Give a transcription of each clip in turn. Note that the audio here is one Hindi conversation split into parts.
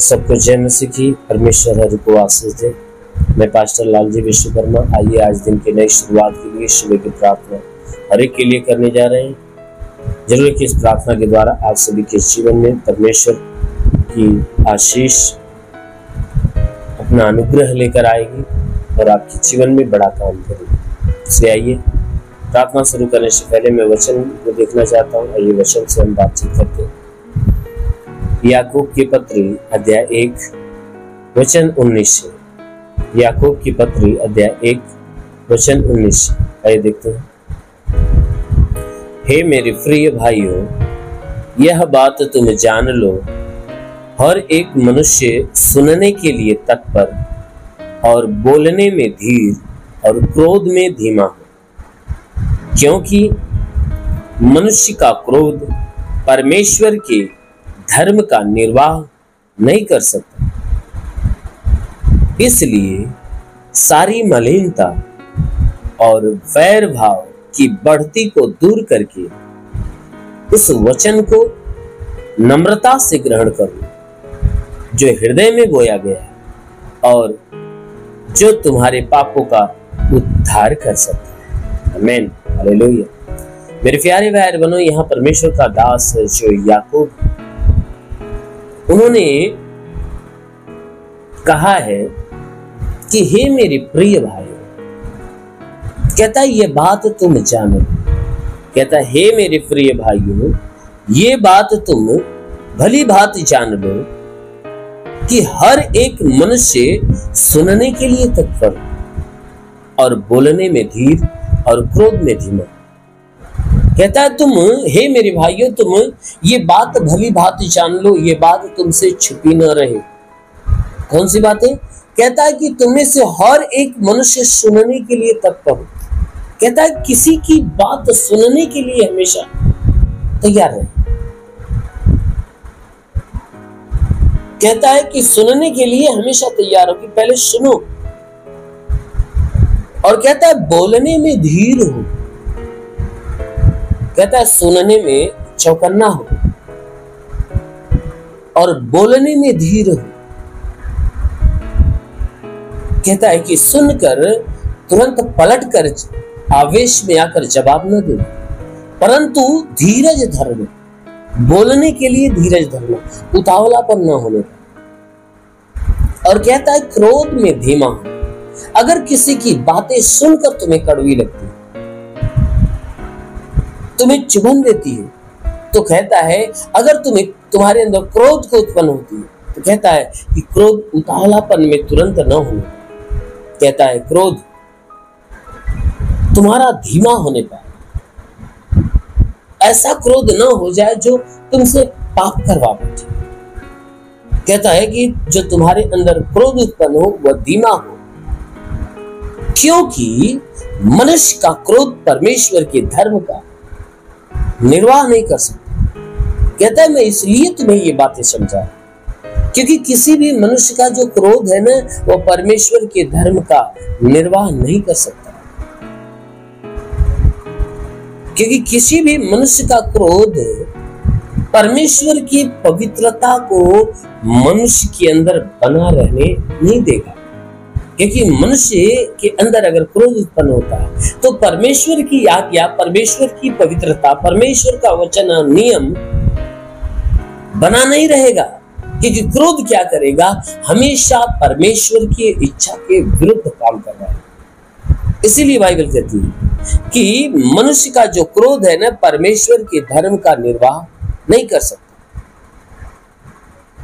सबको जय मसीह की। परमेश्वर हर को आशीष दे। मैं पास्टर लालजी विश्वकर्मा। आइए आज दिन की नई शुरुआत के लिए सुबह की प्रार्थना हर एक के लिए करने जा रहे हैं। जरूर कि इस प्रार्थना के द्वारा आप सभी के जीवन में परमेश्वर की आशीष अपना अनुग्रह लेकर आएगी और आपके जीवन में बड़ा काम करेगी। इसलिए आइए प्रार्थना शुरू करने से पहले मैं वचन को देखना चाहता हूँ। आइए वचन से हम बातचीत करते हैं। याकूब की पत्री अध्याय 1 वचन 19 से। याकूब की पत्री अध्याय 1 वचन 19 से। आइए देखते हैं। हे मेरे प्रिय भाइयों, यह बात तुम जान लो, हर एक मनुष्य सुनने के लिए तत्पर और बोलने में धीर और क्रोध में धीमा हो, क्योंकि मनुष्य का क्रोध परमेश्वर के धर्म का निर्वाह नहीं कर सकता। इसलिए सारी मलिनता और वैर भाव की बढ़ती को दूर करके उस वचन को नम्रता से ग्रहण करो जो हृदय में बोया गया है और जो तुम्हारे पापों का उद्धार कर सकता है। आमीन, हालेलुया। मेरे प्यारे भाई बहनों, यहाँ परमेश्वर का दास जो याकूब, उन्होंने कहा है कि हे मेरे प्रिय भाई, कहता है ये बात तुम जानो। कहता है हे मेरे प्रिय भाइयों, ये बात तुम भली भांति जान लो कि हर एक मनुष्य सुनने के लिए तत्पर और बोलने में धीर और क्रोध में धीमा। कहता है तुम, हे मेरे भाइयों, तुम ये बात भली भांति जान लो, ये बात तुमसे छुपी न रहे। कौन सी बातें? कहता है कि तुम्हें से हर एक मनुष्य सुनने के लिए तत्पर हो। कहता है किसी की बात सुनने के लिए हमेशा तैयार रहे। कहता है कि सुनने के लिए हमेशा तैयार हो, कि पहले सुनो। और कहता है बोलने में धीर हो। कहता है सुनने में चौकन्ना हो और बोलने में धीर हो। कहता है कि सुनकर तुरंत पलटकर आवेश में आकर जवाब न दो, परंतु धीरज धरना, बोलने के लिए धीरज धरना, उतावलापन न होने का। और कहता है क्रोध में धीमा हो। अगर किसी की बातें सुनकर तुम्हें कड़वी लगती है, तुम्हें चुभन देती है, तो कहता है अगर तुम्हारे अंदर क्रोध को उत्पन्न होती है, तो कहता है कि क्रोध उतावलापन में तुरंत न होने। कहता है क्रोध तुम्हारा धीमा होने पर, ऐसा क्रोध न हो जाए जो तुमसे पाप करवा बैठे। कहता है कि जो तुम्हारे अंदर क्रोध उत्पन्न हो वह धीमा हो, क्योंकि मनुष्य का क्रोध परमेश्वर के धर्म का निर्वाह नहीं कर सकता। कहता है मैं इसलिए तुम्हें ये बातें समझा, क्योंकि किसी भी मनुष्य का जो क्रोध है ना, वो परमेश्वर के धर्म का निर्वाह नहीं कर सकता। क्योंकि किसी भी मनुष्य का क्रोध परमेश्वर की पवित्रता को मनुष्य के अंदर बना रहने नहीं देगा। क्योंकि मनुष्य के अंदर अगर क्रोध उत्पन्न होता है तो परमेश्वर की आज्ञा, परमेश्वर की पवित्रता, परमेश्वर का वचन नियम बना नहीं रहेगा। क्योंकि क्रोध क्या करेगा? हमेशा परमेश्वर की इच्छा के विरुद्ध काम कर रहा है। इसीलिए बाइबल कहती है कि मनुष्य का जो क्रोध है ना, परमेश्वर के धर्म का निर्वाह नहीं कर सकता।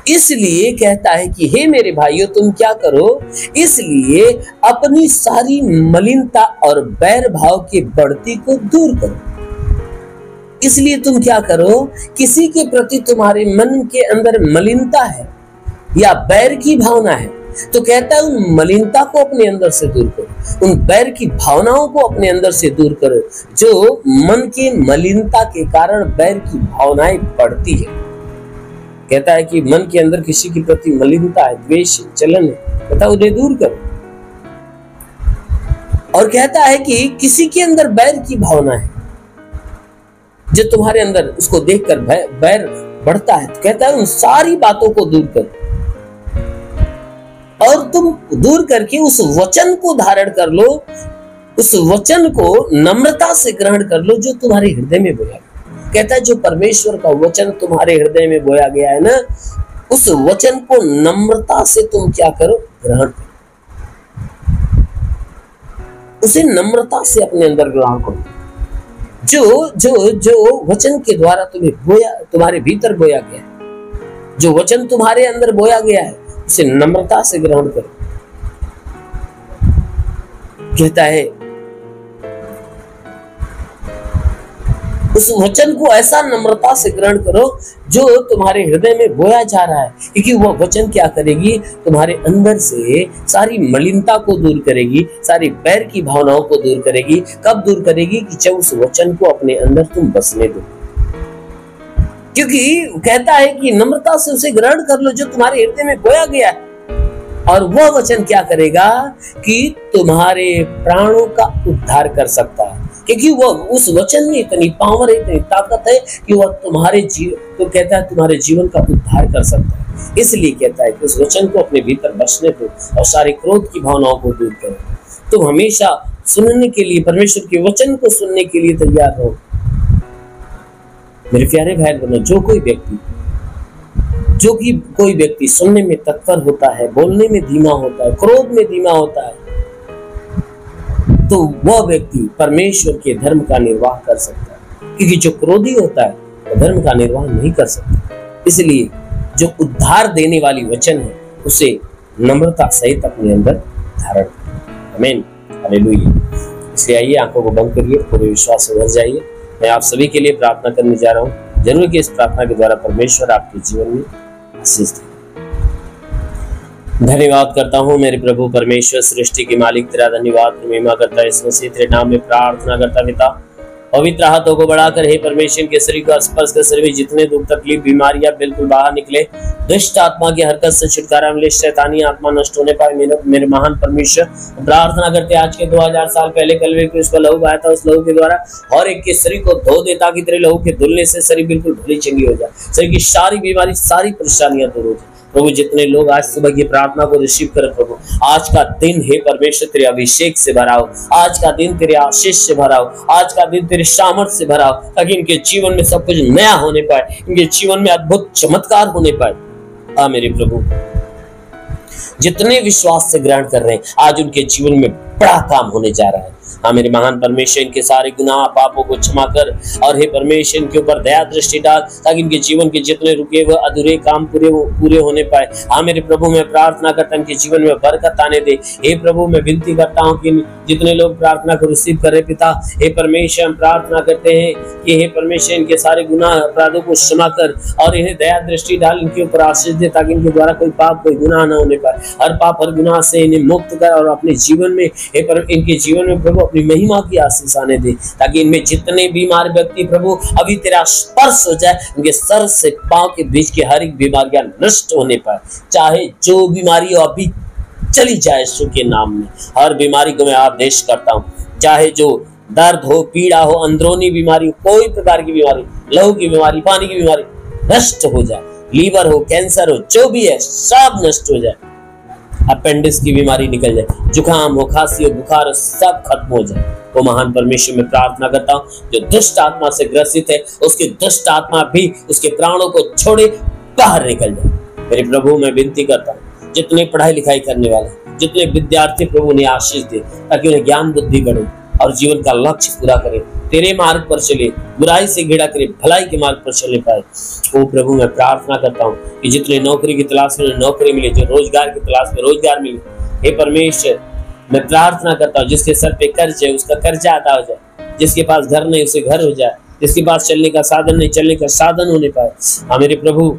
इसलिए कहता है कि हे मेरे भाइयों, तुम क्या करो? इसलिए अपनी सारी मलिनता और बैर भाव की बढ़ती को दूर करो। इसलिए तुम क्या करो? किसी के प्रति तुम्हारे मन के अंदर मलिनता है या बैर की भावना है, तो कहता है उन मलिनता को अपने अंदर से दूर करो, उन बैर की भावनाओं को अपने अंदर से दूर करो, जो मन की मलिनता के कारण बैर की भावनाएं बढ़ती है। कहता है कि मन के अंदर किसी के प्रति मलिनता है, द्वेष, चलन है, कहता है उन्हें दूर करो। और कहता है कि किसी के अंदर बैर की भावना है, जो तुम्हारे अंदर उसको देखकर बैर बढ़ता है, तो कहता है उन सारी बातों को दूर कर। और तुम दूर करके उस वचन को धारण कर लो, उस वचन को नम्रता से ग्रहण कर लो जो तुम्हारे हृदय में बोया गया। कहता है जो परमेश्वर का वचन तुम्हारे हृदय में बोया गया है ना, उस वचन को नम्रता से तुम क्या करो, ग्रहण करो, उसे नम्रता से अपने अंदर ग्रहण करो। जो जो जो वचन के द्वारा तुम्हें बोया, तुम्हारे भीतर बोया गया है, जो वचन तुम्हारे अंदर बोया गया है, उसे नम्रता से ग्रहण करो। कहता है उस वचन को ऐसा नम्रता से ग्रहण करो जो तुम्हारे हृदय में बोया जा रहा है, क्योंकि वह वचन क्या करेगी, तुम्हारे अंदर से सारी मलिनता को दूर करेगी, सारी बैर की भावनाओं को दूर करेगी। कब दूर करेगी, कि जब उस वचन को अपने अंदर तुम बसने दो। क्योंकि कहता है कि नम्रता से उसे ग्रहण कर लो जो तुम्हारे हृदय में बोया गया है, और वह वचन क्या करेगा कि तुम्हारे प्राणों का उद्धार कर सकता है, क्योंकि वह उस वचन में इतनी पावर है, इतनी ताकत है कि वह तुम्हारे जीवन, तो कहता है तुम्हारे जीवन का उद्धार कर सकता है। इसलिए कहता है कि उस वचन को अपने भीतर बसने दो और सारे क्रोध की भावनाओं को दूर करो। तुम हमेशा सुनने के लिए, परमेश्वर के वचन को सुनने के लिए तैयार रहो। मेरे प्यारे भाई बहनों, जो कोई व्यक्ति सुनने में तत्पर होता है, बोलने में धीमा होता है, क्रोध में धीमा होता है, तो वह व्यक्ति परमेश्वर के धर्म का निर्वाह कर सकता है। क्योंकि जो क्रोधी होता है वह धर्म का निर्वाह नहीं कर सकता। इसलिए जो उद्धार देने वाली वचन है उसे नम्रता सहित अपने अंदर धारण करें। आमीन, हालेलुया। इसलिए आइए आंखों को बंद करिए, पूरे विश्वास से भर जाइए। मैं आप सभी के लिए प्रार्थना करने जा रहा हूँ। जरूर कि इस प्रार्थना के द्वारा परमेश्वर आपके जीवन में आशीष दे। धन्यवाद करता हूँ मेरे प्रभु परमेश्वर, सृष्टि के मालिक, तेरा धन्यवाद महिमा करता है। इस मसीह तेरे नाम में प्रार्थना करता पिता, पवित्र हाथों को बढ़ाकर हे परमेश्वर के शरीर का स्पर्श कर शरीर में जितने दुख तकलीफ बीमारियां बिल्कुल बाहर निकले, दुष्ट आत्मा की हरकत से छुटकारा मिले, शैतानी आत्मा नष्ट होने पाए। मेरे महान परमेश्वर, प्रार्थना करते आज के 2000 साल पहले कलवरी पे उसका लहू बहाया था, उस लहू के द्वारा और एक के शरीर को धो दे, ताकि तेरे लहू के धुलने से शरीर बिल्कुल भली चंगी हो जाए, शरीर की सारी बीमारी, सारी परेशानियां दूर हो जाए। प्रभु जितने लोग आज सुबह की प्रार्थना को रिसीव करें, प्रभु आज का दिन हे परमेश्वर तेरे अभिषेक से भरा हो, आज का दिन तेरे आशीष से भरा हो, आज का दिन तेरे सामर्थ्य से भरा हो, ताकि इनके जीवन में सब कुछ नया होने पाए, इनके जीवन में अद्भुत चमत्कार होने पाए। हाँ मेरे प्रभु, जितने विश्वास से ग्रहण कर रहे हैं आज उनके जीवन में बड़ा काम होने जा रहा है। हाँ मेरे महान परमेश्वर, इनके सारे गुनाह पापों को क्षमा कर और हे परमेश्वर इनके ऊपर दया दृष्टि डाल, ताकि इनके जीवन के जितने रुके हुए अधूरे काम पूरे होने पाए। हाँ मेरे प्रभु, मैं प्रार्थना करता हूँ इनके जीवन में बरकत आने दे। हे प्रभु, मैं विनती करता हूँ कि जितने लोग प्रार्थना को रिसीव करे पिता, हे परमेश्वर हम प्रार्थना करते हैं कि हे परमेश्वर इनके सारे गुनाह अपराधों को क्षमा कर और इन्हें दया दृष्टि डाल, इनके ऊपर आशीष दे, ताकि इनके द्वारा कोई पाप कोई गुनाह न होने पाए। हर पाप हर गुनाह से इन्हें मुक्त कर और अपने जीवन में हे पर इनके जीवन में प्रभु अपनी महिमा की आशीष आने दे, ताकि इनमें जितने बीमार व्यक्ति प्रभु अभी तेरा स्पर्श हो जाए, उनके सर से पांव के बीच की हर एक बीमारियां नष्ट होने पाए। चाहे जो बीमारी हो अभी चली जाए यीशु के नाम में, हर बीमारी को मैं आदेश करता हूँ। चाहे जो दर्द हो, पीड़ा हो, अंदरूनी बीमारी, कोई प्रकार की बीमारी, लहू की बीमारी, पानी की बीमारी नष्ट हो जाए, लीवर हो, कैंसर हो, जो भी है सब नष्ट हो जाए, अपेंडिक्स की बीमारी निकल जाए, जुकाम हो, खांसी हो, बुखार हो, सब खत्म हो जाए। वो महान परमेश्वर में प्रार्थना करता हूँ जो दुष्ट आत्मा से ग्रसित है, उसकी दुष्ट आत्मा भी उसके प्राणों को छोड़े बाहर निकल जाए। मेरे प्रभु मैं विनती करता हूँ जितने पढ़ाई लिखाई करने वाले, जितने विद्यार्थी प्रभु ने आशीष दे, ताकि उन्हें ज्ञान बुद्धि बढ़े और जीवन का लक्ष्य पूरा करे, तेरे मार्ग पर चले, बुराई से घिरा करे, भलाई के मार्ग पर चलने पाए। ओ प्रभु मैं प्रार्थना करता हूँ कि जितने नौकरी की तलाश में नौकरी मिले, जो रोजगार की तलाश में रोजगार मिले, हे परमेश्वर मैं प्रार्थना करता हूँ जिसके सर पे कर्ज है उसका कर्जा अदा हो जाए, जिसके पास घर नहीं उसे घर हो जाए, जिसके पास चलने का साधन नहीं चलने का साधन होने पाए। हाँ मेरे प्रभु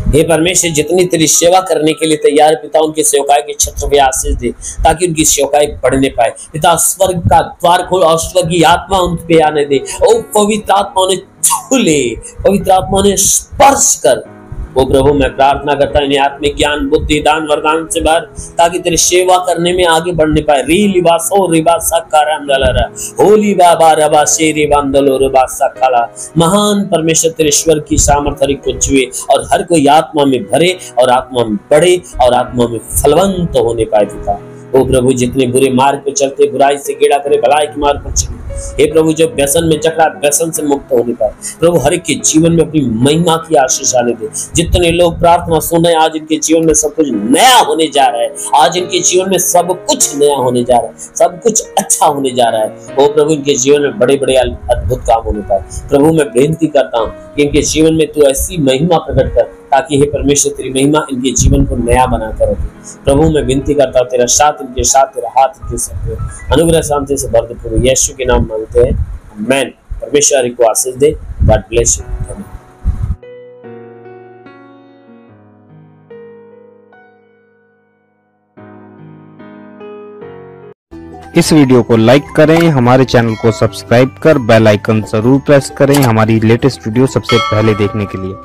हे परमेश्वर जितनी तेरी सेवा करने के लिए तैयार पिता, उनकी सेवकाई के क्षेत्र में आशीष दे, ताकि उनकी सेवकाई बढ़ने पाए। पिता स्वर्ग का द्वार खोल और स्वर्ग की आत्मा उन पे आने दे। ओ पवित्र आत्मा उन्हें छू ले, पवित्र आत्मा उन्हें स्पर्श कर, ओ प्रभु मैं प्रार्थना करता हूं इन्हें आत्मिक ज्ञान बुद्धि दान वरदान से भर, ताकि तेरी सेवा करने में आगे बढ़ने पाए। री लिबास हो रिबास सकारामदलरा होली बाबा रबा शेरी बंदलो रिबास सकाला। महान परमेश्वर तेरे ईश्वर की सामर्थ्य को छुए और हर कोई आत्मा में भरे और आत्मा में बढ़े और आत्मा में फलवंत होने पाए पिता। ओ प्रभु जितने बुरे मार्ग पे चलते बुराई से गेड़ा करे भलाई के मार्ग पर चले, हे प्रभु जो व्यसन में जकड़ा व्यसन से मुक्त होने पाए प्रभु, हर एक के जीवन में अपनी महिमा की आशीष आने दे। जितने लोग प्रार्थना सुन रहे हैं आज इनके जीवन में सब कुछ नया होने जा रहा है, आज इनके जीवन में सब कुछ नया होने जा रहा है, सब कुछ अच्छा होने जा रहा है। ओ प्रभु इनके जीवन में बड़े बड़े अद्भुत काम होने पाए। प्रभु मैं बेनती करता हूँ कि इनके जीवन में तू ऐसी महिमा प्रकट कर, ताकि हे परमेश्वर तेरी महिमा इनके जीवन को नया बना कर रखे। प्रभु मैं विनती करता हूँ तेरा साथ इनके साथ, तेरा हाथ इनके साथ, अनुग्रह शांति से भर दे प्रभु, यीशु के नाम मांगते हैं, आमीन। परमेश्वर को आशीष दे। God bless you. इस वीडियो को लाइक करें, हमारे चैनल को सब्सक्राइब कर बेल आइकन जरूर प्रेस करें हमारी लेटेस्ट वीडियो सबसे पहले देखने के लिए।